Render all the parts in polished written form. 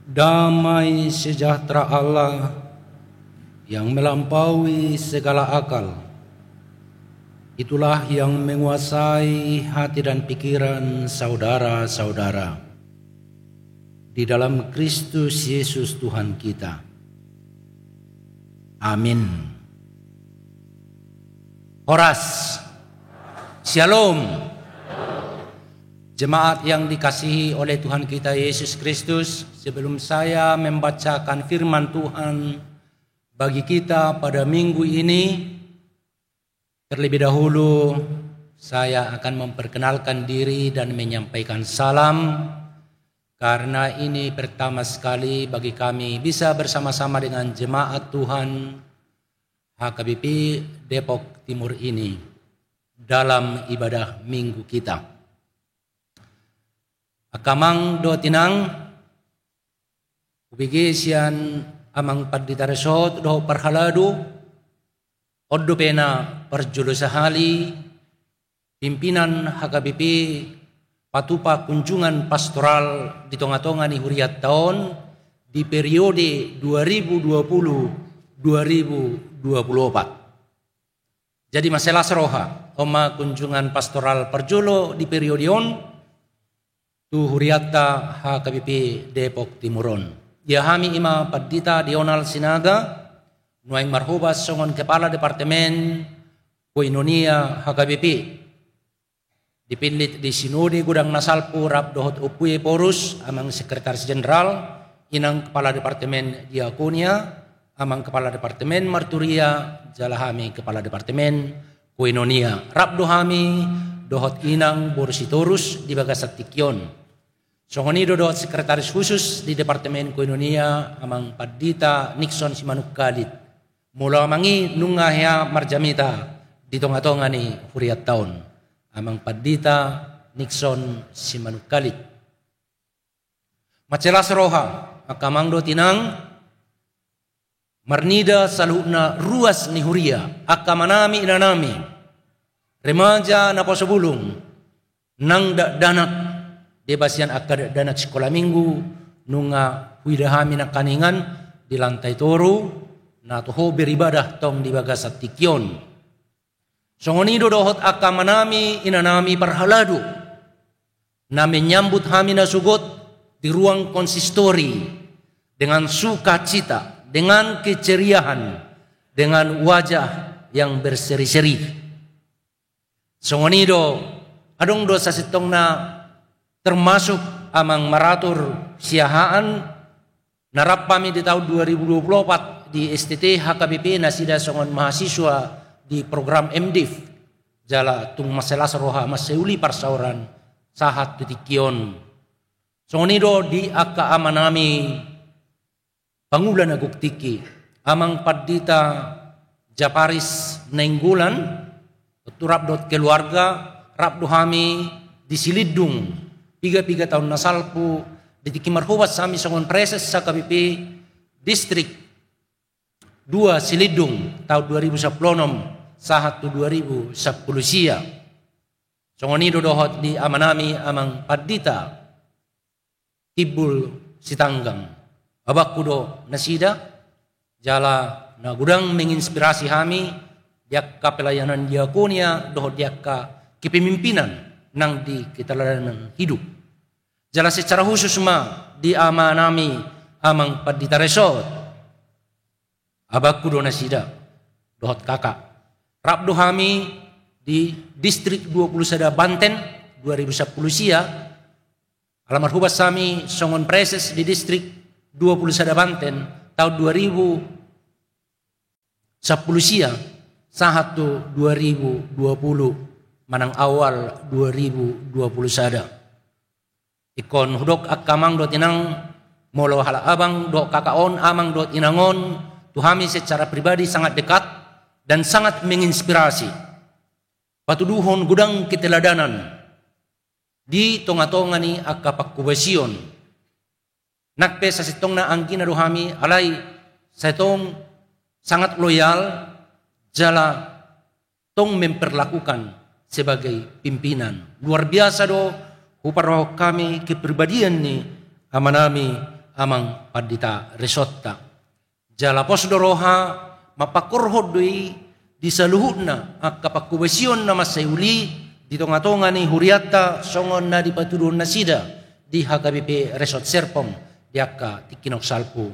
Damai sejahtera Allah yang melampaui segala akal, itulah yang menguasai hati dan pikiran saudara-saudara di dalam Kristus Yesus Tuhan kita. Amin. Horas, Shalom. Jemaat yang dikasihi oleh Tuhan kita Yesus Kristus, sebelum saya membacakan firman Tuhan bagi kita pada minggu ini, terlebih dahulu saya akan memperkenalkan diri dan menyampaikan salam, karena ini pertama sekali bagi kami bisa bersama-sama dengan jemaat Tuhan HKBP Depok Timur ini dalam ibadah minggu kita. Akamang do tinang ubigesian amang pandita resort do parhaladu oddo pena perjulu sahali pimpinan HKBP patupa kunjungan pastoral di tonga-tonga ni huriat tahun di periode 2020-2024. Jadi masalah seroha oma kunjungan pastoral perjolo di periode on tu huriatta HKBP Depok Timuron. Dia hami ima padita Dional Sinaga, nuaing marhubas songon kepala departemen Koinonia HKBP. Dipilih di sinode gudang nasalpu rap dohot upuye porus amang sekretaris jenderal, inang kepala departemen diakonia, amang kepala departemen marturia, jalahami kepala departemen Koinonia. Rap dohami dohot inang borsitorus di Bagasatikyon. Songonido dohot sekretaris khusus di Departemen Koinonia amang Padita Nixon Simanukkalit. Mula mangi nungahya marjamita di tonga-tonga ni huriat tahun. Amang Padita Nixon Simanukkalit. Macelas roha akamang do tinang marnida saluna ruas ni huria akamanami inanami remaja na posebulung nang danak debasian akad danak sekolah minggu nunga widahami na kaningan di lantai toru na toho beribadah tong di Bagasatikyon. Songonido dohot akamanami inanami parhaladu na menyambut hami na sugot di ruang konsistori dengan sukacita, dengan keceriaan, dengan wajah yang berseri-seri. Songonido adong dosa sitong na termasuk amang maratur siahaan narap kami di tahun 2024 di STT HKBP nasida songon mahasiswa di program MDiv jala tung masalah seroha maseuli parsauran sahat tutikion songonido di akka amanami pangulan aguktiki amang padita Japaris nenggulan turap dot keluarga rap dohami di Silidung 3 tahun nasalpu di Kimarhuwas sami songon preses sa KBP Distrik 2 Silidung tahun 2010 sahat 2010 sia. Songonido dohot di amanami amang padita Tibul Sitanggang. Abakudo nasida jala na gudang menginspirasi hami diakka pelayanan diakonia dohot diakka kepemimpinan nang di keteladanan hidup. Jala secara khusus di amanami amang padita resort. Abaku do nasida dohot kakak. Rap dohami di distrik 21 Banten 2010 sia. Alamat hubas sami songon preses di distrik 21 Banten tahun 2010 sia sahat 2020 manang awal 2020 sada. Ikon hudok akamang dot inang molo hala abang dot kakaon amang dot inangon tuhami secara pribadi sangat dekat dan sangat menginspirasi. Patuduhon gudang keteladanan di tonga-tonga ni akapakubasion. Nakpe sa sitong na anggina duhami alay sa itong sangat loyal jala tong memperlakukan sebagai pimpinan. Luar biasa do, uparoh kami kepribadian ni amanami amang padita resotta. Jala posdoroha mapakorhodoi di saluhutna akapakubesion na masayuli di tonga-tonga ni huriata songon na di patudun na sida di HKBP Resort Serpong di akka tikinok salpu.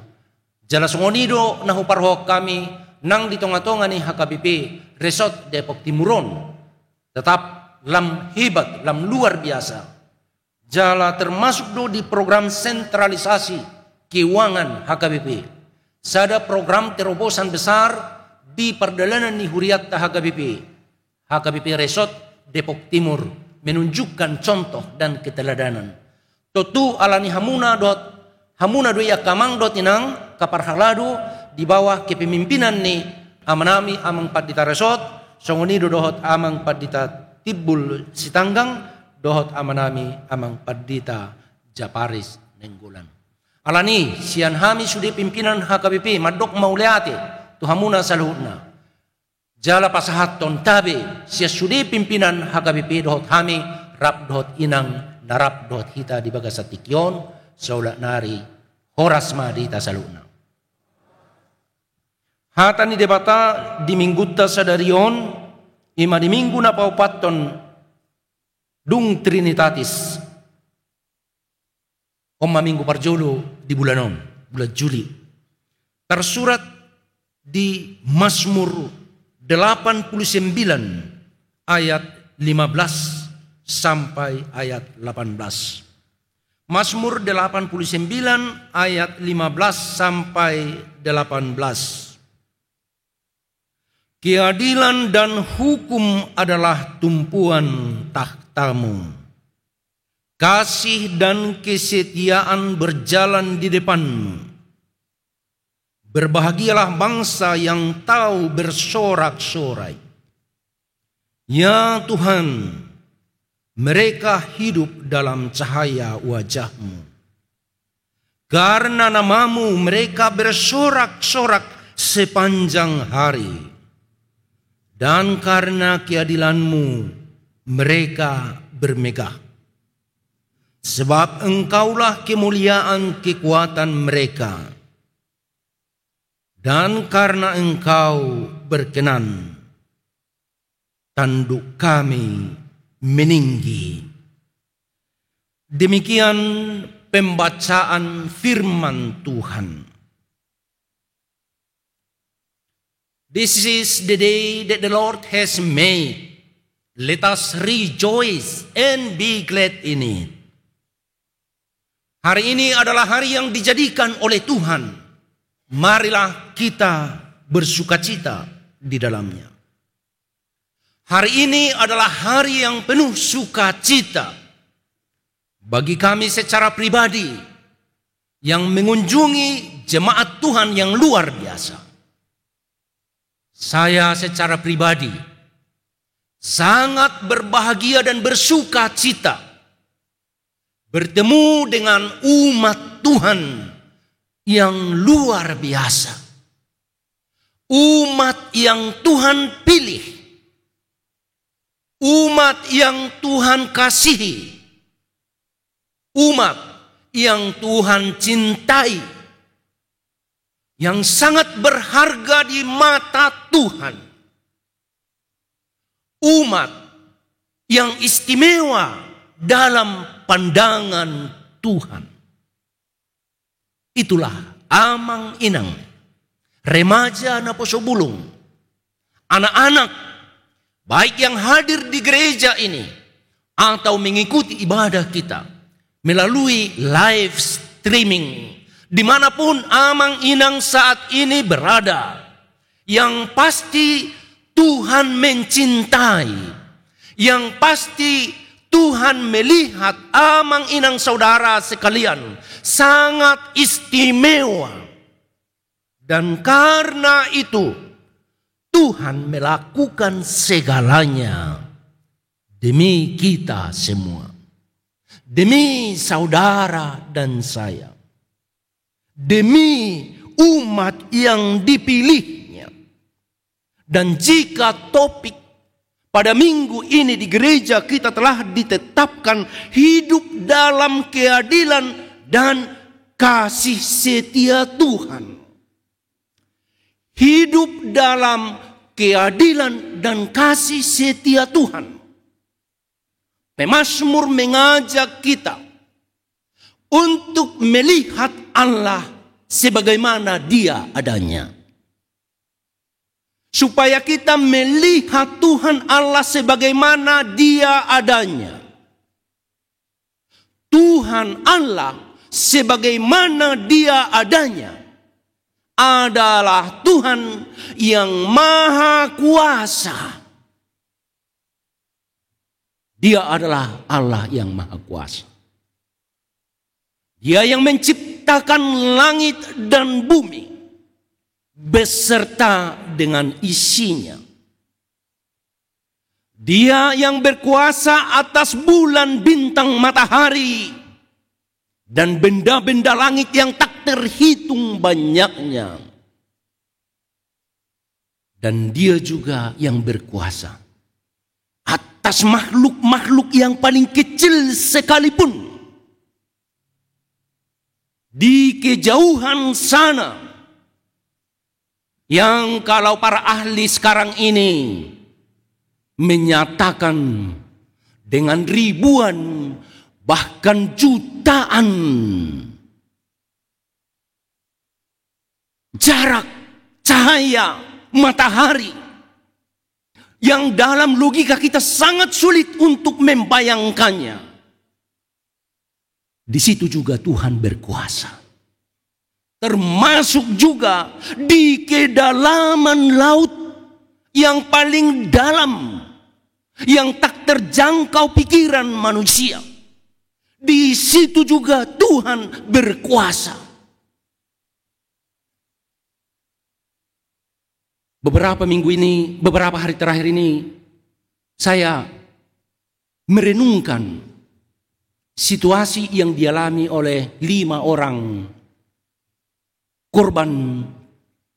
Jala songonido na huparho kami nang di tonga-tonga ni HKBP Resort Depok Timuron tetap lam hebat, lam luar biasa. Jala termasuk do di program sentralisasi keuangan HKBP. Sada program terobosan besar di perjalanan ni huriat HKBP Resort Depok Timur menunjukkan contoh dan keteladanan. Totu alani hamuna do ya kamang dot inang kaparhalado di bawah kepemimpinan ni amanami amang padita resort songoni dohot amang padita Tibul Sitanggang dohot amanami amang padita Japaris Nenggolan. Alani sian hami sudah pimpinan HKBP madok mauleate tuhamuna saluhutna. Jala pasahaton tabe sia sudah pimpinan HKBP dohot hami rap dohot inang narap dohot hita di bagasatikyon saulat nari horasma di tasaluna. Hatani debata di mingguta sadarion ima di minggu na paupaton dung Trinitatis. Oma minggu parjolo di bulan Juli. Tersurat di Mazmur 89 ayat 15 sampai ayat 18. Mazmur 89 ayat 15 sampai 18. Keadilan dan hukum adalah tumpuan takhtamu. Kasih dan kesetiaan berjalan di depanmu. Berbahagialah bangsa yang tahu bersorak-sorai. Ya Tuhan, mereka hidup dalam cahaya wajah-Mu. Karena namamu mereka bersorak-sorak sepanjang hari. Dan karena keadilan-Mu mereka bermegah. Sebab Engkaulah kemuliaan kekuatan mereka. Dan karena Engkau berkenan, tanduk kami meninggi. Demikian pembacaan firman Tuhan. This is the day that the Lord has made. Let us rejoice and be glad in it. Hari ini adalah hari yang dijadikan oleh Tuhan. Marilah kita bersukacita di dalamnya. Hari ini adalah hari yang penuh sukacita bagi kami secara pribadi yang mengunjungi jemaat Tuhan yang luar biasa. Saya secara pribadi sangat berbahagia dan bersukacita bertemu dengan umat Tuhan yang luar biasa. Umat yang Tuhan pilih. Umat yang Tuhan kasihi. Umat yang Tuhan cintai. Yang sangat berharga di mata Tuhan. Umat yang istimewa dalam pandangan Tuhan. Itulah amang inang, remaja na posobulung, anak-anak, baik yang hadir di gereja ini atau mengikuti ibadah kita melalui live streaming dimanapun amang inang saat ini berada. Yang pasti Tuhan mencintai, yang pasti Tuhan melihat amang inang saudara sekalian sangat istimewa. Dan karena itu Tuhan melakukan segalanya demi kita semua. Demi saudara dan saya. Demi umat yang dipilihnya. Dan jika topik pada minggu ini di gereja kita telah ditetapkan hidup dalam keadilan dan kasih setia Tuhan. Hidup dalam keadilan dan kasih setia Tuhan. Pemazmur mengajak kita untuk melihat Allah sebagaimana Dia adanya. Supaya kita melihat Tuhan Allah sebagaimana Dia adanya. Tuhan Allah sebagaimana Dia adanya adalah Tuhan yang maha kuasa. Dia adalah Allah yang maha kuasa. Dia yang menciptakan langit dan bumi beserta dengan isinya. Dia yang berkuasa atas bulan, bintang, matahari, dan benda-benda langit yang tak terhitung banyaknya. Dan Dia juga yang berkuasa atas makhluk-makhluk yang paling kecil sekalipun. Di kejauhan sana, yang kalau para ahli sekarang ini menyatakan dengan ribuan bahkan jutaan jarak cahaya matahari yang dalam logika kita sangat sulit untuk membayangkannya. Di situ juga Tuhan berkuasa. Termasuk juga di kedalaman laut yang paling dalam, yang tak terjangkau pikiran manusia. Di situ juga Tuhan berkuasa. Beberapa minggu ini, beberapa hari terakhir ini, saya merenungkan situasi yang dialami oleh 5 orang korban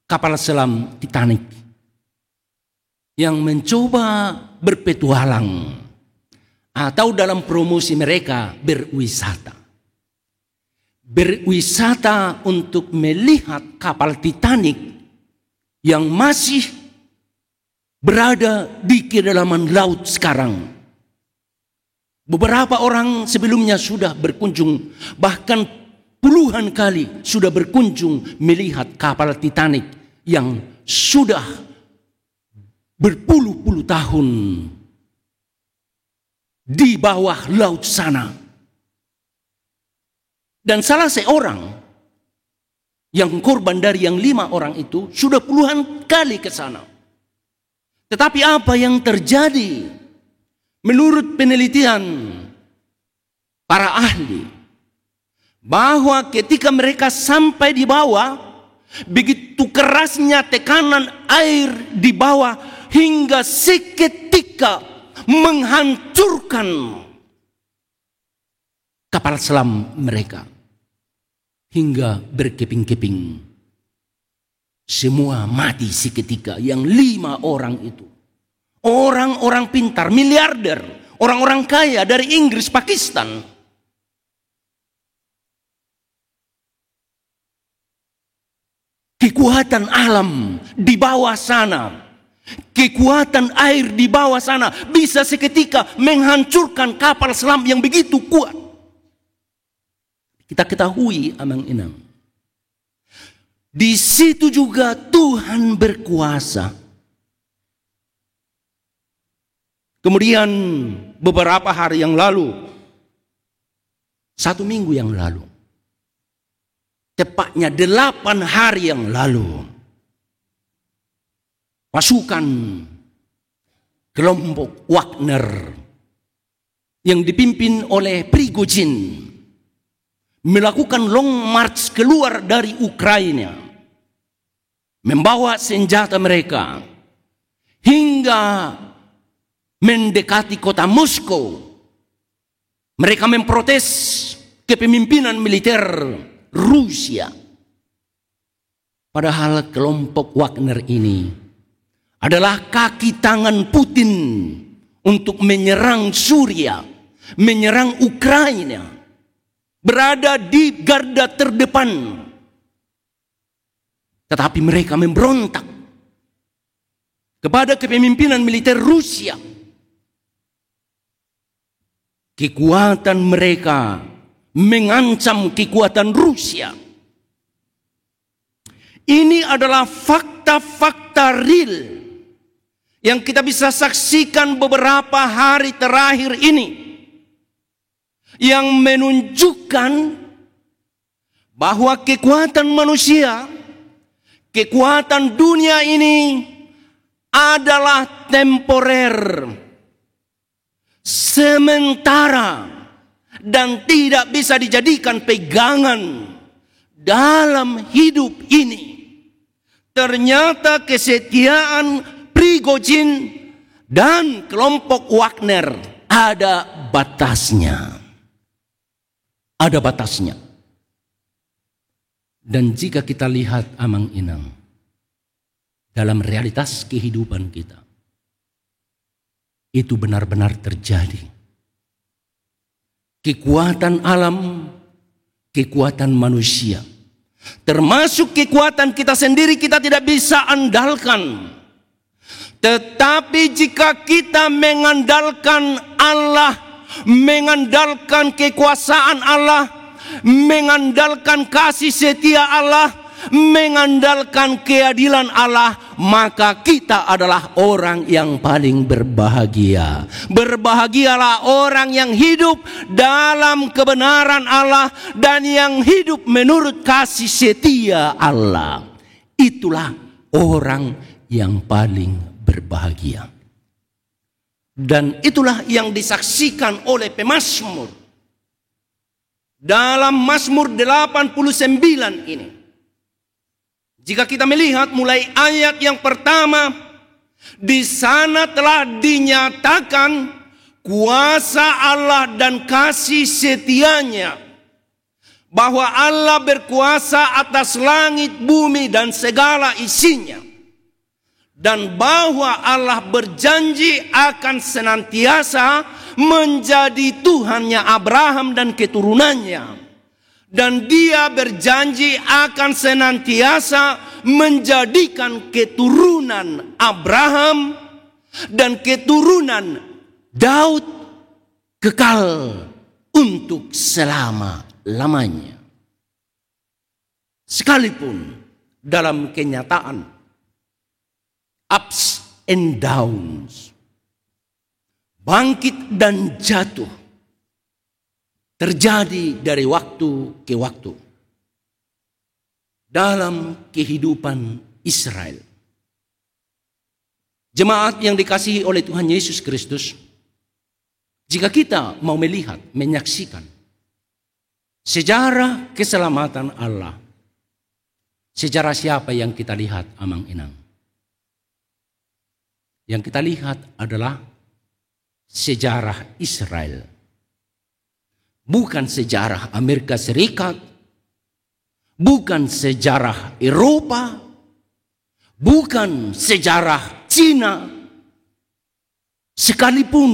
kapal selam Titanic yang mencoba berpetualang atau dalam promosi mereka berwisata. Berwisata untuk melihat kapal Titanic yang masih berada di kedalaman laut sekarang. Beberapa orang sebelumnya sudah berkunjung, bahkan puluhan kali sudah berkunjung melihat kapal Titanic yang sudah berpuluh-puluh tahun di bawah laut sana. Dan salah seorang yang korban dari yang 5 orang itu sudah puluhan kali ke sana. Tetapi apa yang terjadi? Menurut penelitian para ahli, bahwa ketika mereka sampai di bawah, begitu kerasnya tekanan air di bawah hingga seketika menghancurkan kapal selam mereka hingga berkeping-keping. Semua mati seketika. Yang 5 orang itu orang-orang pintar, miliarder, orang-orang kaya dari Inggris, Pakistan. Kekuatan alam di bawah sana, kekuatan air di bawah sana bisa seketika menghancurkan kapal selam yang begitu kuat. Kita ketahui amang-inang, di situ juga Tuhan berkuasa. Kemudian beberapa hari yang lalu, 1 minggu yang lalu, tepatnya 8 hari yang lalu, pasukan kelompok Wagner yang dipimpin oleh Prigozhin melakukan long march keluar dari Ukraina, membawa senjata mereka hingga mendekati kota Moskow. Mereka memprotes kepemimpinan militer Rusia. Padahal kelompok Wagner ini adalah kaki tangan Putin untuk menyerang Suriah, menyerang Ukraina. berada di garda terdepan. Tetapi mereka memberontak kepada kepemimpinan militer Rusia. Kekuatan mereka mengancam kekuatan Rusia. Ini adalah fakta-fakta real yang kita bisa saksikan beberapa hari terakhir ini, yang menunjukkan bahwa kekuatan manusia, kekuatan dunia ini adalah temporer, sementara, dan tidak bisa dijadikan pegangan dalam hidup ini. Ternyata kesetiaan Prigozhin dan kelompok Wagner ada batasnya. Ada batasnya. Dan jika kita lihat amang-inang dalam realitas kehidupan kita, itu benar-benar terjadi. Kekuatan alam, kekuatan manusia, termasuk kekuatan kita sendiri, kita tidak bisa andalkan. Tetapi jika kita mengandalkan Allah, mengandalkan kekuasaan Allah, mengandalkan kasih setia Allah, mengandalkan keadilan Allah, maka kita adalah orang yang paling berbahagia. Berbahagialah orang yang hidup dalam kebenaran Allah dan yang hidup menurut kasih setia Allah. Itulah orang yang paling berbahagia. Dan itulah yang disaksikan oleh pemazmur dalam Mazmur 89 ini. Jika kita melihat mulai ayat yang pertama, di sana telah dinyatakan kuasa Allah dan kasih setianya, bahwa Allah berkuasa atas langit, bumi, dan segala isinya, dan bahwa Allah berjanji akan senantiasa menjadi Tuhannya Abraham dan keturunannya. Dan dia berjanji akan senantiasa menjadikan keturunan Abraham dan keturunan Daud kekal untuk selama-lamanya. Sekalipun dalam kenyataan ups and downs, bangkit dan jatuh, terjadi dari waktu ke waktu dalam kehidupan Israel. Jemaat yang dikasihi oleh Tuhan Yesus Kristus, jika kita mau melihat, menyaksikan sejarah keselamatan Allah, sejarah siapa yang kita lihat amang-inang? Yang kita lihat adalah sejarah Israel. Bukan sejarah Amerika Serikat, bukan sejarah Eropa, bukan sejarah Cina. Sekalipun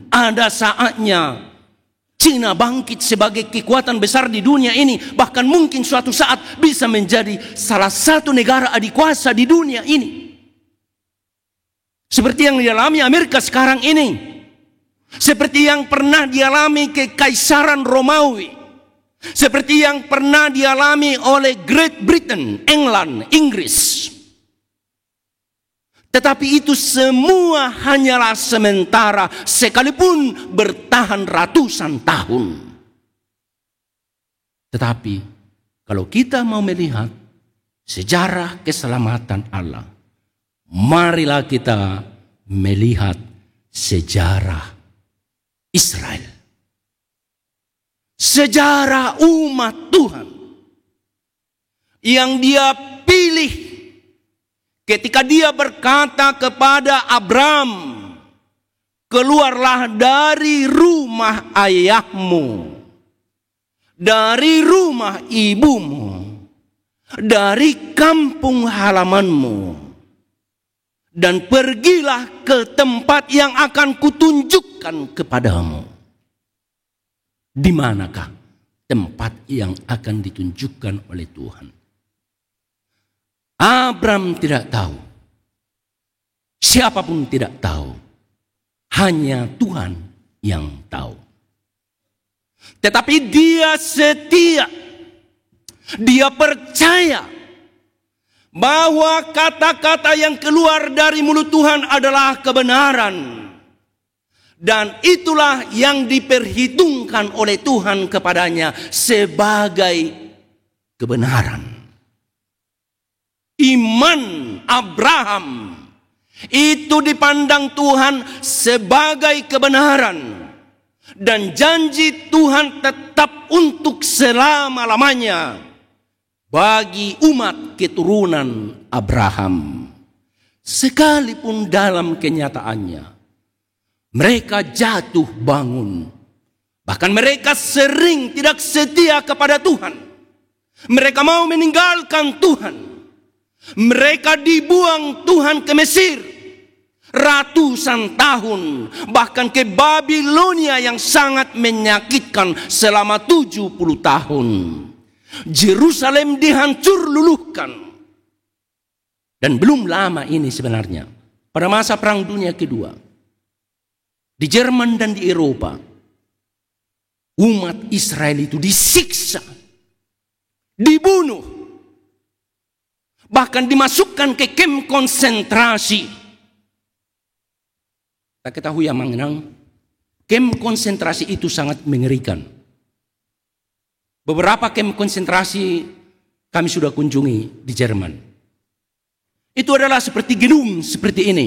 ada saatnya Cina bangkit sebagai kekuatan besar di dunia ini, bahkan mungkin suatu saat bisa menjadi salah satu negara adikuasa di dunia ini. Seperti yang dialami Amerika sekarang ini. Seperti yang pernah dialami Kekaisaran Romawi. Seperti yang pernah dialami oleh Great Britain, England, Inggris. Tetapi itu semua hanyalah sementara, sekalipun bertahan ratusan tahun. Tetapi kalau kita mau melihat sejarah keselamatan Allah, marilah kita melihat sejarah Israel. Sejarah umat Tuhan yang dia pilih ketika dia berkata kepada Abram, keluarlah dari rumah ayahmu, dari rumah ibumu, dari kampung halamanmu, dan pergilah ke tempat yang akan kutunjukkan kepadamu. Di manakah tempat yang akan ditunjukkan oleh Tuhan. Abraham tidak tahu. Siapapun tidak tahu. Hanya Tuhan yang tahu. Tetapi dia setia. Dia percaya bahwa kata-kata yang keluar dari mulut Tuhan adalah kebenaran. Dan itulah yang diperhitungkan oleh Tuhan kepadanya sebagai kebenaran. Iman Abraham itu dipandang Tuhan sebagai kebenaran. Dan janji Tuhan tetap untuk selama-lamanya bagi umat keturunan Abraham. Sekalipun dalam kenyataannya mereka jatuh bangun. Bahkan mereka sering tidak setia kepada Tuhan. Mereka mau meninggalkan Tuhan. Mereka dibuang Tuhan ke Mesir. Ratusan tahun. Bahkan ke Babilonia yang sangat menyakitkan selama 70 tahun. Yerusalem dihancur luluhkan. Dan belum lama ini sebenarnya. Pada masa Perang Dunia Kedua. Di Jerman dan di Eropa, umat Israel itu disiksa, dibunuh, bahkan dimasukkan ke kamp konsentrasi. Kita ketahui yang mengenang, kamp konsentrasi itu sangat mengerikan. Beberapa kamp konsentrasi kami sudah kunjungi di Jerman. Itu adalah seperti gedung seperti ini,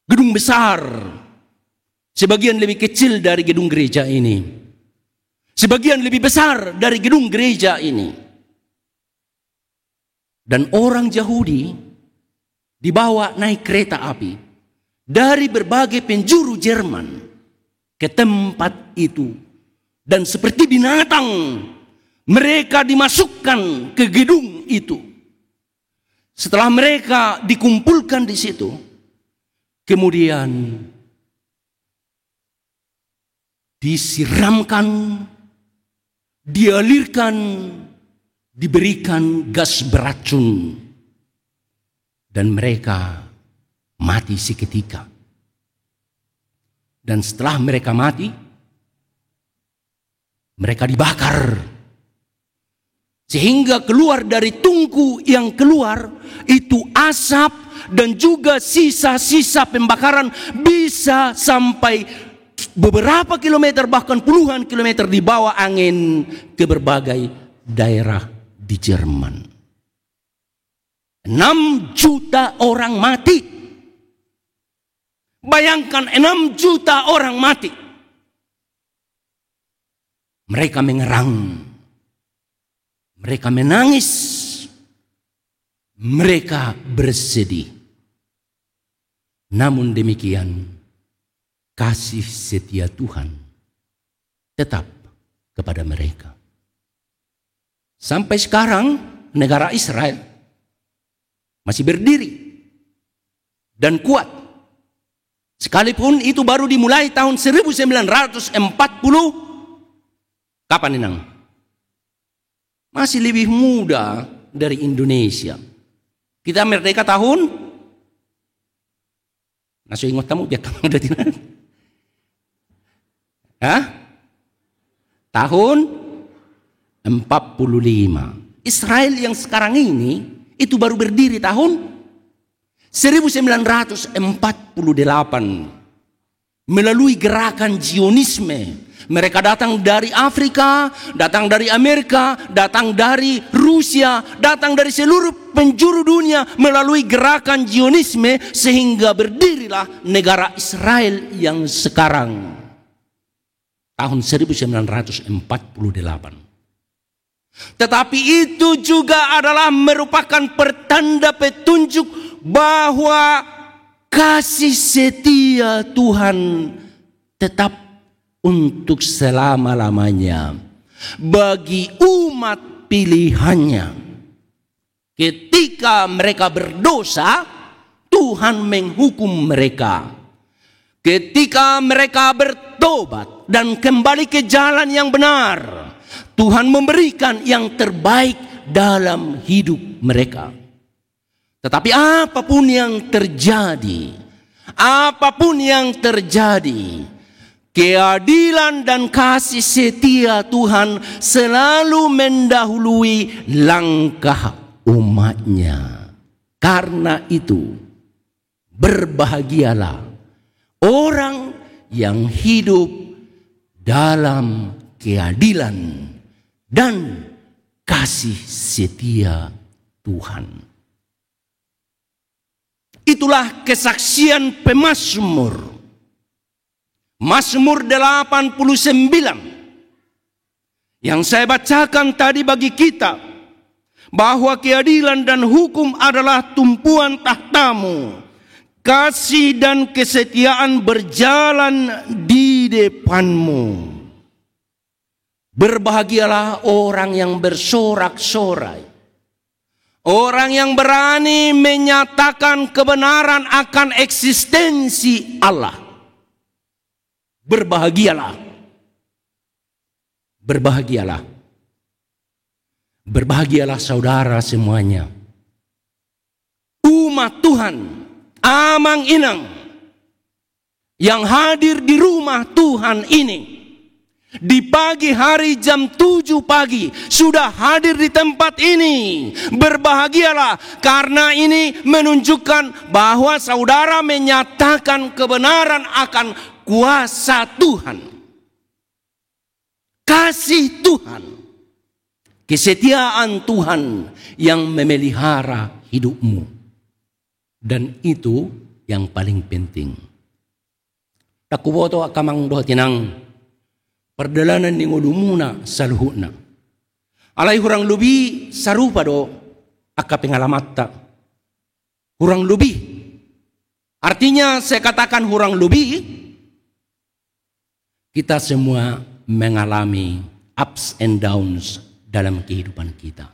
gedung besar. Sebagian lebih kecil dari gedung gereja ini. Sebagian lebih besar dari gedung gereja ini. Dan orang Yahudi dibawa naik kereta api dari berbagai penjuru Jerman ke tempat itu. Dan seperti binatang mereka dimasukkan ke gedung itu. Setelah mereka dikumpulkan di situ, kemudian disiramkan, dialirkan, diberikan gas beracun. Dan mereka mati seketika. Dan setelah mereka mati, mereka dibakar. Sehingga keluar dari tungku yang keluar, itu asap dan juga sisa-sisa pembakaran bisa sampai beberapa kilometer bahkan puluhan kilometer di bawah angin ke berbagai daerah di Jerman. 6 juta orang mati. Bayangkan 6 juta orang mati. Mereka mengerang. Mereka menangis. Mereka bersedih. Namun demikian, kasih setia Tuhan tetap kepada mereka. Sampai sekarang negara Israel masih berdiri dan kuat. Sekalipun itu baru dimulai tahun 1940. Kapan Inang? Masih lebih muda dari Indonesia. Kita merdeka tahun naso ingat kamu biar kamu udah tidak. Tahun 45. Israel yang sekarang ini itu baru berdiri tahun 1948 melalui gerakan Zionisme. Mereka datang dari Afrika, datang dari Amerika, datang dari Rusia, datang dari seluruh penjuru dunia melalui gerakan Zionisme sehingga berdirilah negara Israel yang sekarang. Tahun 1948. Tetapi itu juga adalah merupakan pertanda petunjuk bahwa kasih setia Tuhan tetap untuk selama-lamanya bagi umat pilihannya. Ketika mereka berdosa, Tuhan menghukum mereka. Ketika mereka bertobat dan kembali ke jalan yang benar, Tuhan memberikan yang terbaik dalam hidup mereka. Tetapi apapun yang terjadi, keadilan dan kasih setia Tuhan selalu mendahului langkah umatnya. Karena itu, berbahagialah orang yang hidup dalam keadilan dan kasih setia Tuhan. Itulah kesaksian pemazmur. Mazmur 89 yang saya bacakan tadi bagi kita, bahwa keadilan dan hukum adalah tumpuan tahtamu, kasih dan kesetiaan berjalan di depanmu. Berbahagialah orang yang bersorak-sorai, orang yang berani menyatakan kebenaran akan eksistensi Allah. Berbahagialah. Berbahagialah. Berbahagialah saudara semuanya. Umat Tuhan, amang-inang yang hadir di rumah Tuhan ini, di pagi hari jam 7 pagi sudah hadir di tempat ini. Berbahagialah, karena ini menunjukkan bahwa saudara menyatakan kebenaran akan kuasa Tuhan, kasih Tuhan, kesetiaan Tuhan yang memelihara hidupmu. Dan itu yang paling penting. Takuboto akamang doh tinang perdalanan ni ngudumuna saluhuna. Alay hurang lubi sarupa do akka pengalamatta. Hurang lubi. Artinya saya katakan hurang lubi, kita semua mengalami ups and downs dalam kehidupan kita.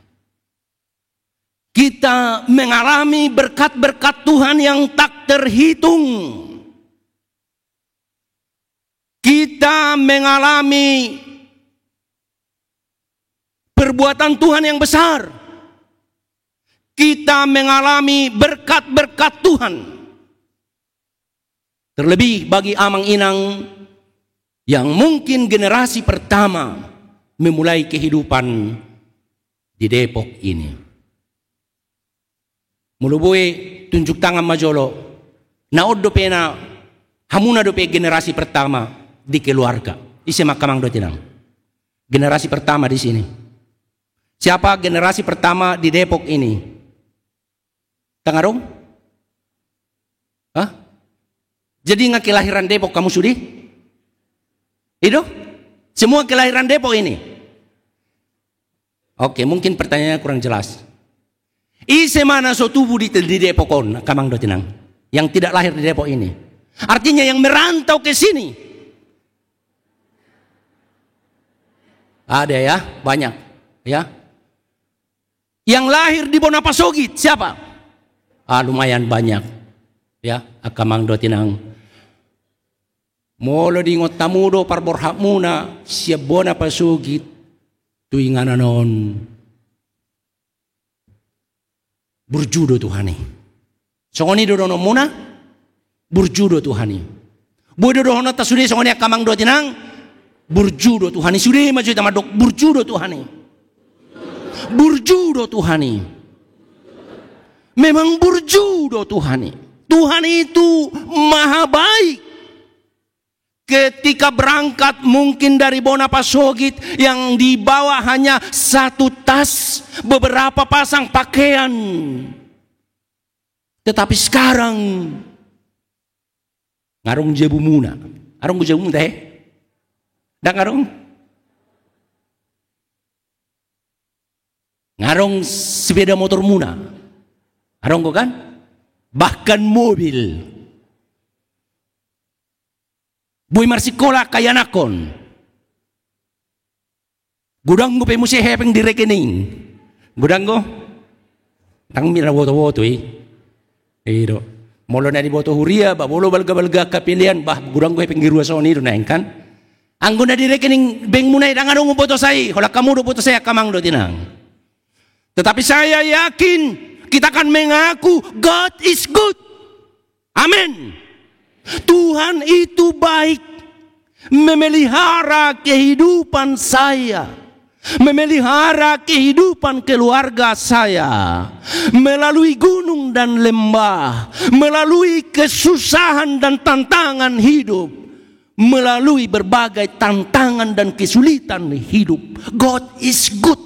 Kita mengalami berkat-berkat Tuhan yang tak terhitung. Kita mengalami perbuatan Tuhan yang besar. Kita mengalami berkat-berkat Tuhan. Terlebih bagi amang-inang yang mungkin generasi pertama memulai kehidupan di Depok ini. Mulubui tunjuk tangan majolo, naod do pena hamuna do pe generasi pertama di keluarga. Isi makamang do tinang. Generasi pertama di sini. Siapa generasi pertama di Depok ini? Tangarong? Hah? Jadi nggak kelahiran Depok kamu sudi? Itu? Semua kelahiran Depok ini? Oke, mungkin pertanyaannya kurang jelas. Ise mana so tubuh di Depok on, kamang do tinang, yang tidak lahir di Depok ini. Artinya yang merantau ke sini. Ada ya, banyak ya. Yang lahir di Bonapasogit siapa? Lumayan banyak ya, akamang do tinang. Molo di ngotamudo parborhak muna siap Bonapasogit tuingan non. Burjudo Tuhani. Songoni dodono muna burjudo Tuhani. Bodo dohono tasudi songoni akamang do tinang burjudo Tuhani. Sudah maju tamadok burjudo Tuhani. Burjudo Tuhani. Memang burjudo Tuhani. Tuhan itu maha baik. Ketika berangkat mungkin dari Bonapasogit yang dibawa hanya satu tas, beberapa pasang pakaian. Tetapi sekarang ngarung jebu muna. Arung jebu muna dak ngarung. Ngarung sepeda motor muna. Arung kok kan? Bahkan mobil. Boy marsikola kaya nakon. Gudang ko pe mo siya hepeng di rekening. Gudang ko. Tang mira boto-boto Iro. Molo na di boto huria ba bolo balga-balga kapilian bah gudang ko hepeng giruwa so ni do na kan. Angguna di rekening bank munai dengan dong foto saya. Kalau kamu do foto saya kamang do tinang. Tetapi saya yakin kita akan mengaku God is good. Amin. Tuhan itu baik. Memelihara kehidupan saya. Memelihara kehidupan keluarga saya. Melalui gunung dan lembah. Melalui kesusahan dan tantangan hidup. Melalui berbagai tantangan dan kesulitan hidup. God is good.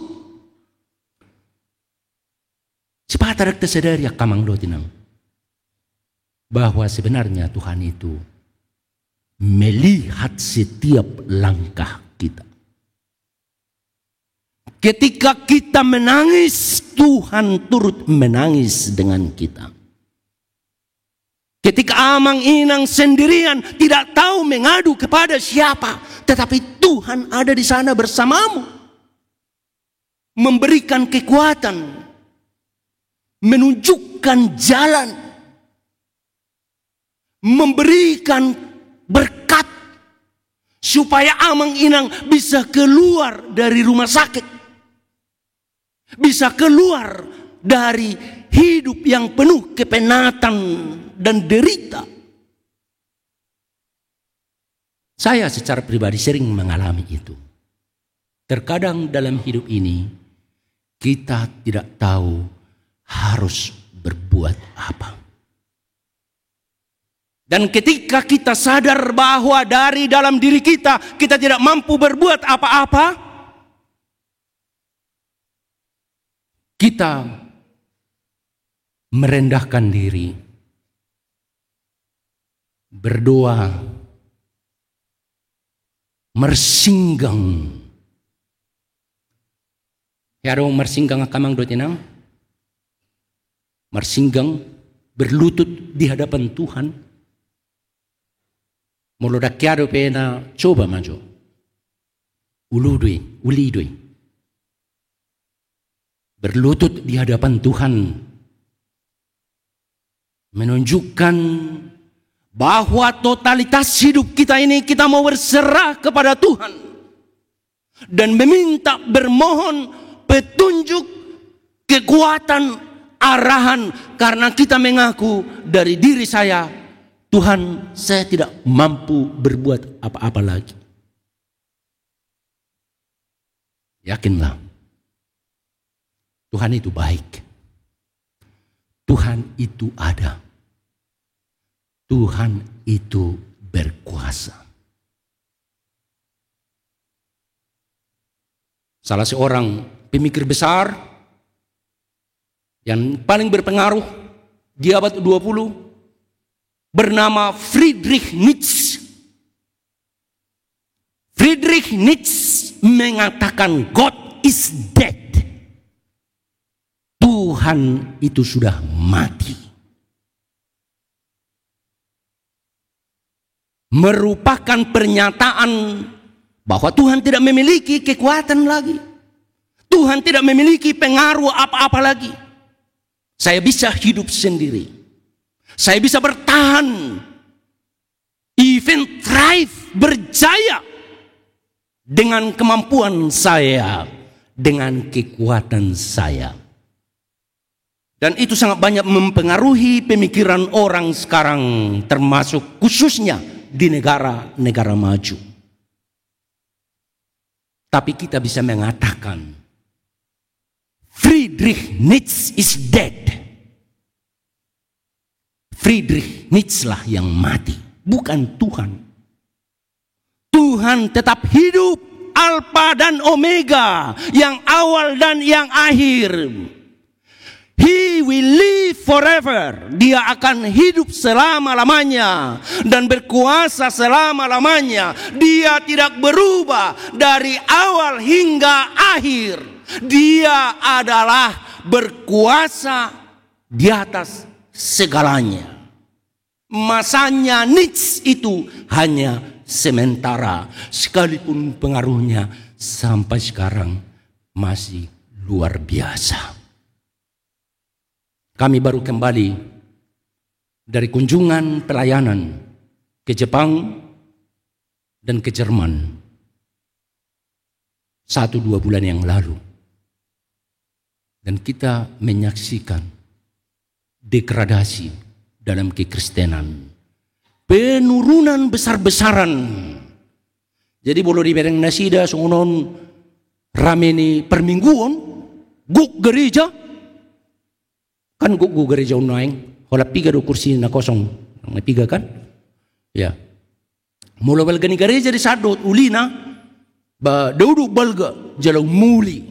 Sepatah kita sadari ya kamang dotinang. Bahwa sebenarnya Tuhan itu melihat setiap langkah kita. Ketika kita menangis, Tuhan turut menangis dengan kita. Ketika amang inang sendirian tidak tahu mengadu kepada siapa, tetapi Tuhan ada di sana bersamamu, memberikan kekuatan, menunjukkan jalan, memberikan berkat supaya amang inang bisa keluar dari rumah sakit, bisa keluar dari hidup yang penuh kepenatan dan derita. Saya secara pribadi sering mengalami itu. Terkadang dalam hidup ini kita tidak tahu harus berbuat apa. Dan ketika kita sadar bahwa dari dalam diri kita tidak mampu berbuat apa-apa, kita merendahkan diri, berdoa, mersinggang. Ya dong mersinggang akamang dotinang. Mersinggang, berlutut di hadapan Tuhan. Muludak kiado pena coba maju. Ulidui. Berlutut di hadapan Tuhan. Menunjukkan bahwa totalitas hidup kita ini kita mau berserah kepada Tuhan. Dan meminta bermohon petunjuk, kekuatan, arahan. Karena kita mengaku dari diri saya, Tuhan saya tidak mampu berbuat apa-apa lagi. Yakinlah, Tuhan itu baik. Tuhan itu ada. Tuhan itu berkuasa. Salah seorang pemikir besar yang paling berpengaruh di abad 20 bernama Friedrich Nietzsche. Friedrich Nietzsche mengatakan God is dead. Tuhan itu sudah mati. Merupakan pernyataan bahwa Tuhan tidak memiliki kekuatan lagi. Tuhan tidak memiliki pengaruh apa-apa lagi. Saya bisa hidup sendiri. Saya bisa bertahan. Even thrive, berjaya. Dengan kemampuan saya. Dengan kekuatan saya. Dan itu sangat banyak mempengaruhi pemikiran orang sekarang, termasuk khususnya di negara-negara maju. Tapi kita bisa mengatakan, Friedrich Nietzsche is dead. Friedrich Nietzsche lah yang mati, bukan Tuhan. Tuhan tetap hidup, Alfa dan Omega, yang awal dan yang akhir. He will live forever. Dia akan hidup selama-lamanya dan berkuasa selama-lamanya. Dia tidak berubah dari awal hingga akhir. Dia adalah berkuasa di atas segalanya. Masanya Nietzsche itu hanya sementara, sekalipun pengaruhnya sampai sekarang masih luar biasa. Kami baru kembali dari kunjungan pelayanan ke Jepang dan ke Jerman. 1-2 bulan yang lalu. Dan kita menyaksikan degradasi dalam kekristenan. Penurunan besar-besaran. Jadi bolo di bereng nasida sungunon rameni permingguan guk gereja. Kan guk gereja unaing. Holap 3 do kursi na kosong. Ang 3 kan? Ya. Mula balga ni gereja di sadot ulina. Ba dauduk balga jalau muli.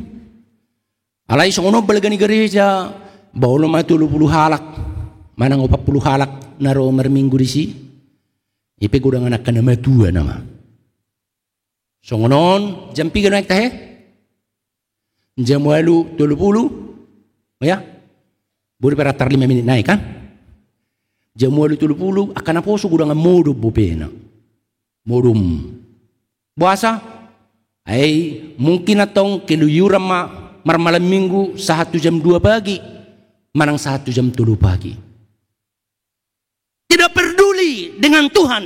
Alay sungunon balga ni gereja. Ba ulo matulu 10 halak. Manang 40 halak naro merminggu di si. Ipe gudang anak kana matua nama. So ngonon jam 3 naik tahe. Jam 8:30. Ya. Boleh peratar 5 menit naik kan? Jam 8:30 akan apa so gudang modo bopena. Modum. Puasa ai mungkin atong keluyuran malam minggu 1 jam 2 pagi. Manang 1 jam 3 pagi. Tidak peduli dengan Tuhan.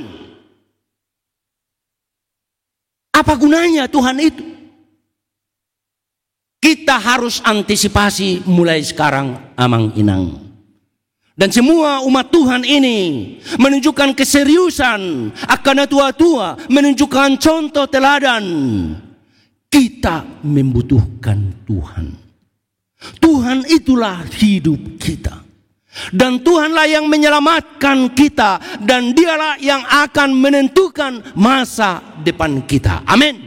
Apa gunanya Tuhan itu? Kita harus antisipasi mulai sekarang amang inang. Dan semua umat Tuhan ini menunjukkan keseriusan akan tua-tua, menunjukkan contoh teladan. Kita membutuhkan Tuhan. Tuhan itulah hidup kita. Dan Tuhanlah yang menyelamatkan kita. Dan dialah yang akan menentukan masa depan kita. Amin.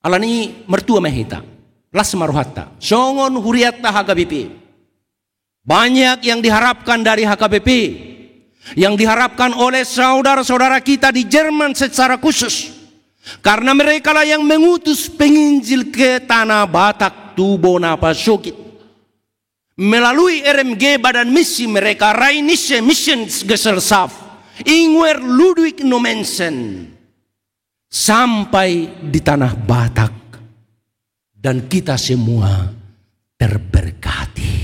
Alani mertua mehita. Las maruhatta. Songon huriatta HKBP. Banyak yang diharapkan dari HKBP. Yang diharapkan oleh saudara-saudara kita di Jerman secara khusus. Karena mereka lah yang mengutus penginjil ke tanah Batak, Tubo, Napa, Sokit. Melalui RMG badan misi mereka Rheinische Missionsgesellschaft Ingwer Ludwig Nomensen sampai di tanah Batak dan kita semua terberkati.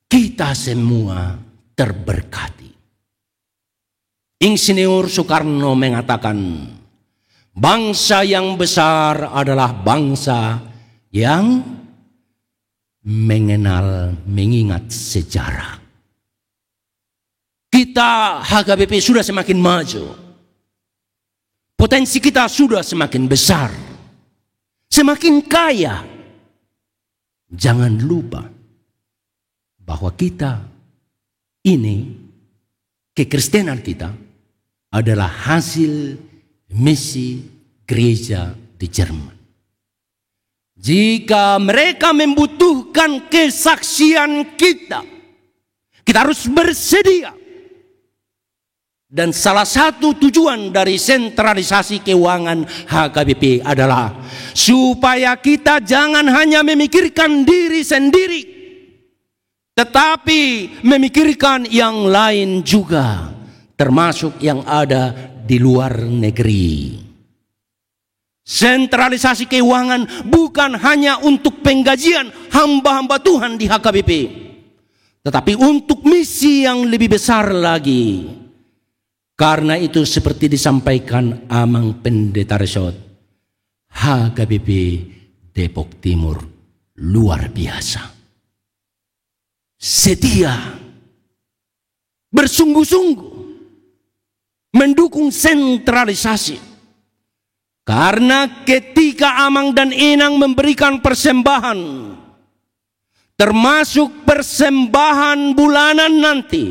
Kita semua terberkati. Insinyur Soekarno mengatakan bangsa yang besar adalah bangsa yang mengingat sejarah. Kita HKBP sudah semakin maju. Potensi kita sudah semakin besar. Semakin kaya. Jangan lupa bahwa kita ini, kekristenan kita adalah hasil misi gereja di Jerman. Jika mereka membutuhkan kesaksian kita, kita harus bersedia. Dan salah satu tujuan dari sentralisasi keuangan HKBP adalah supaya kita jangan hanya memikirkan diri sendiri, tetapi memikirkan yang lain juga, termasuk yang ada di luar negeri. Sentralisasi keuangan bukan hanya untuk penggajian hamba-hamba Tuhan di HKBP, tetapi untuk misi yang lebih besar lagi. Karena itu seperti disampaikan Amang Pendeta Resot, HKBP Depok Timur luar biasa. Setia, bersungguh-sungguh mendukung sentralisasi. Karena ketika Amang dan Inang memberikan persembahan, termasuk persembahan bulanan nanti,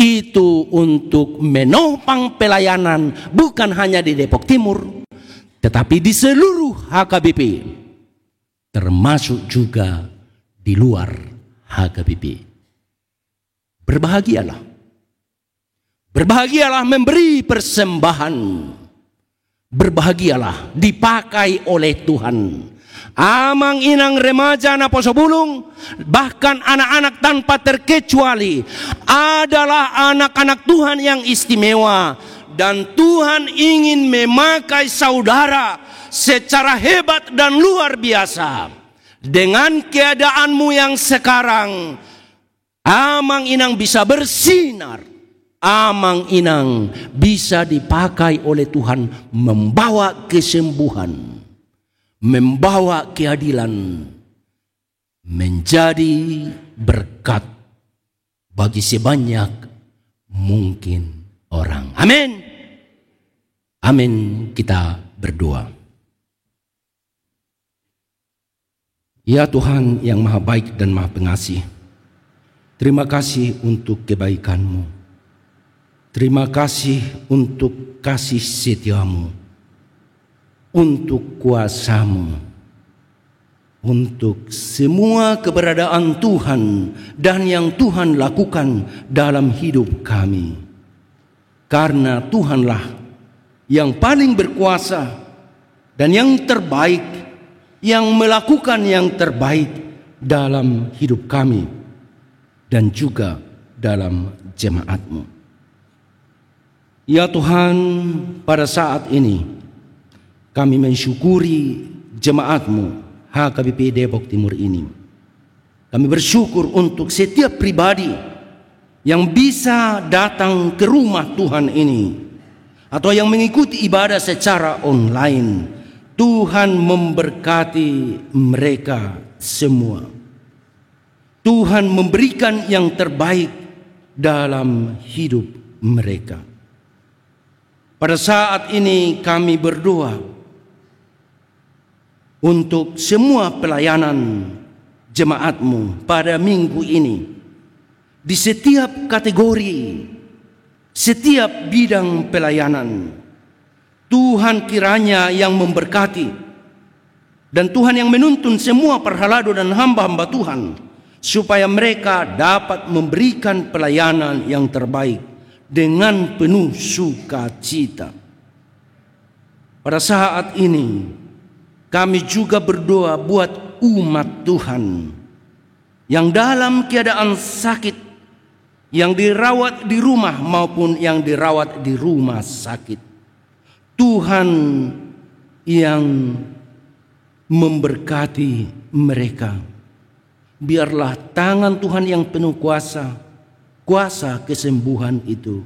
itu untuk menopang pelayanan bukan hanya di Depok Timur, tetapi di seluruh HKBP, termasuk juga di luar HKBP. Berbahagialah. Berbahagialah memberi persembahan. Berbahagialah dipakai oleh Tuhan. Amang Inang remaja Naposo Bulung, bahkan anak-anak tanpa terkecuali adalah anak-anak Tuhan yang istimewa. Dan Tuhan ingin memakai saudara secara hebat dan luar biasa. Dengan keadaanmu yang sekarang, Amang Inang bisa bersinar. amang inang bisa dipakai oleh Tuhan membawa kesembuhan, membawa keadilan, menjadi berkat bagi sebanyak mungkin orang. Amin. Amin. Kita berdoa. Ya Tuhan yang maha baik dan maha pengasih, terima kasih untuk kebaikan-Mu. Terima kasih untuk kasih setia-Mu, untuk kuasa-Mu, untuk semua keberadaan Tuhan dan yang Tuhan lakukan dalam hidup kami. Karena Tuhanlah yang paling berkuasa dan yang terbaik, yang melakukan yang terbaik dalam hidup kami dan juga dalam jemaat-Mu. Ya Tuhan, pada saat ini kami mensyukuri jemaat-Mu HKBP Depok Timur ini. Kami bersyukur untuk setiap pribadi yang bisa datang ke rumah Tuhan ini atau yang mengikuti ibadah secara online. Tuhan memberkati mereka semua. Tuhan memberikan yang terbaik dalam hidup mereka. Pada saat ini kami berdoa untuk semua pelayanan jemaat-Mu pada minggu ini. Di setiap kategori, setiap bidang pelayanan, Tuhan kiranya yang memberkati, dan Tuhan yang menuntun semua perhalado dan hamba-hamba Tuhan, supaya mereka dapat memberikan pelayanan yang terbaik dengan penuh sukacita. Pada saat ini kami juga berdoa buat umat Tuhan yang dalam keadaan sakit, yang dirawat di rumah maupun yang dirawat di rumah sakit. Tuhan yang memberkati mereka. Biarlah tangan Tuhan yang penuh kuasa, kuasa kesembuhan itu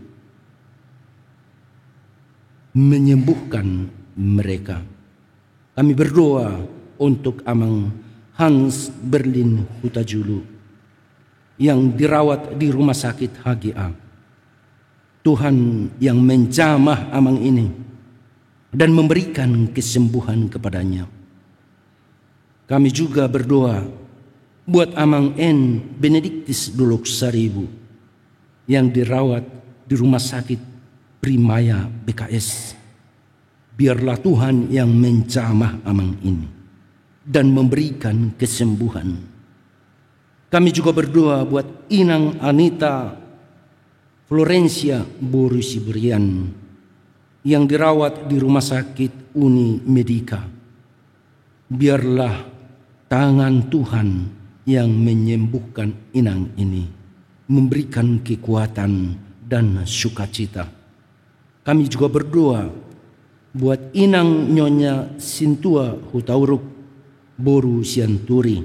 menyembuhkan mereka. Kami berdoa untuk Amang Hans Berlin Hutajulu yang dirawat di rumah sakit HGA. Tuhan yang menjamah Amang ini dan memberikan kesembuhan kepadanya. Kami juga berdoa buat Amang N. Benediktus Dulok Saribu yang dirawat di rumah sakit Primaya BKS. Biarlah Tuhan yang menjamah Amang ini dan memberikan kesembuhan. Kami juga berdoa buat Inang Anita Florencia Borusiberian yang dirawat di rumah sakit Uni Medika. Biarlah tangan Tuhan yang menyembuhkan Inang ini, memberikan kekuatan dan sukacita. Kami juga berdoa buat Inang Nyonya Sintua Hutauruk Boru Sianturi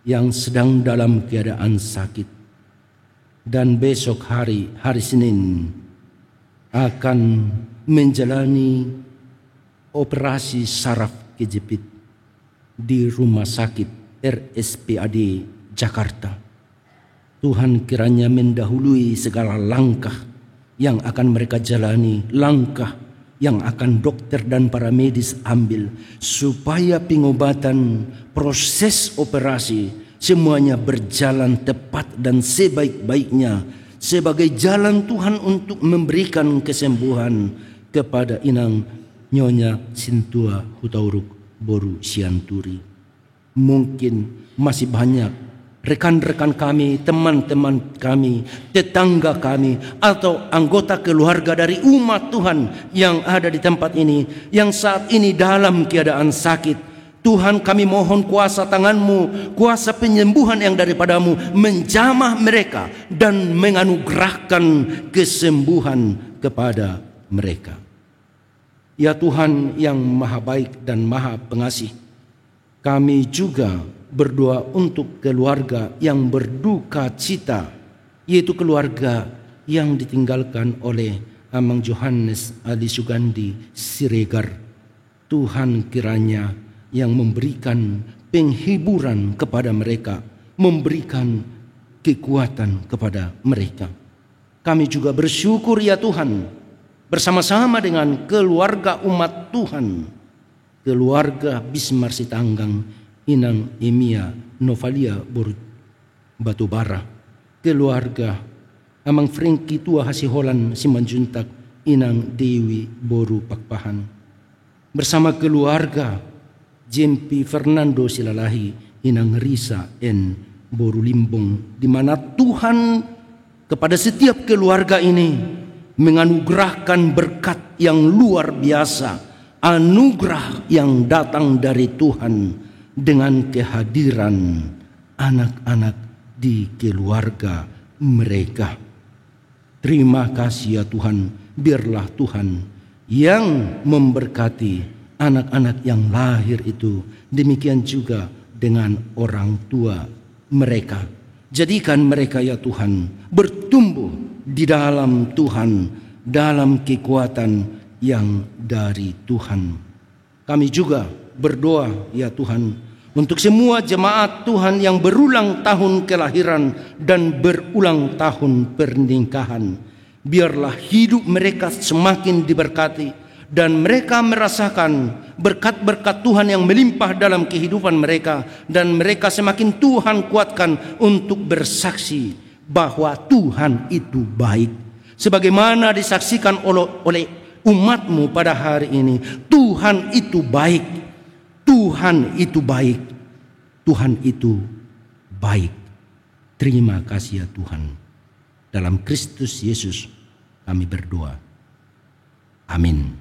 yang sedang dalam keadaan sakit, dan besok hari Senin akan menjalani operasi saraf kejepit di rumah sakit RSPAD Jakarta. Tuhan kiranya mendahului segala langkah yang akan mereka jalani, langkah yang akan dokter dan para medis ambil, supaya pengobatan, proses operasi semuanya berjalan tepat dan sebaik-baiknya sebagai jalan Tuhan untuk memberikan kesembuhan kepada Inang Nyonya Sintua Hutauruk Boru Sianturi. Mungkin masih banyak rekan-rekan kami, teman-teman kami, tetangga kami, atau anggota keluarga dari umat Tuhan yang ada di tempat ini, yang saat ini dalam keadaan sakit. Tuhan, kami mohon kuasa tangan-Mu, kuasa penyembuhan yang daripadamu menjamah mereka dan menganugerahkan kesembuhan kepada mereka. Ya Tuhan yang maha baik dan maha pengasih, kami juga berdoa untuk keluarga yang berduka cita, yaitu keluarga yang ditinggalkan oleh Amang Johannes Ali Sugandi Siregar. Tuhan kiranya yang memberikan penghiburan kepada mereka, memberikan kekuatan kepada mereka. Kami juga bersyukur ya Tuhan, bersama-sama dengan keluarga umat Tuhan, keluarga Bismar Sitanggang, Inang Emia Novalia Batubara, keluarga Amang Franky Tua Hasiholan Simanjuntak, Inang Dewi Boru Pakpahan, bersama keluarga Jempi Fernando Silalahi, Inang Risa N Boru Limbong, di mana Tuhan kepada setiap keluarga ini menganugerahkan berkat yang luar biasa, anugerah yang datang dari Tuhan dengan kehadiran anak-anak di keluarga mereka. Terima kasih ya Tuhan, biarlah Tuhan yang memberkati anak-anak yang lahir itu, demikian juga dengan orang tua mereka. Jadikan mereka ya Tuhan bertumbuh di dalam Tuhan, dalam kekuatan yang dari Tuhan. Kami juga berdoa ya Tuhan untuk semua jemaat Tuhan yang berulang tahun kelahiran dan berulang tahun pernikahan. Biarlah hidup mereka semakin diberkati dan mereka merasakan berkat-berkat Tuhan yang melimpah dalam kehidupan mereka, dan mereka semakin Tuhan kuatkan untuk bersaksi bahwa Tuhan itu baik. Sebagaimana disaksikan oleh umatmu pada hari ini, Tuhan itu baik. Tuhan itu baik. Tuhan itu baik. Terima kasih ya Tuhan. Dalam Kristus Yesus kami berdoa. Amin.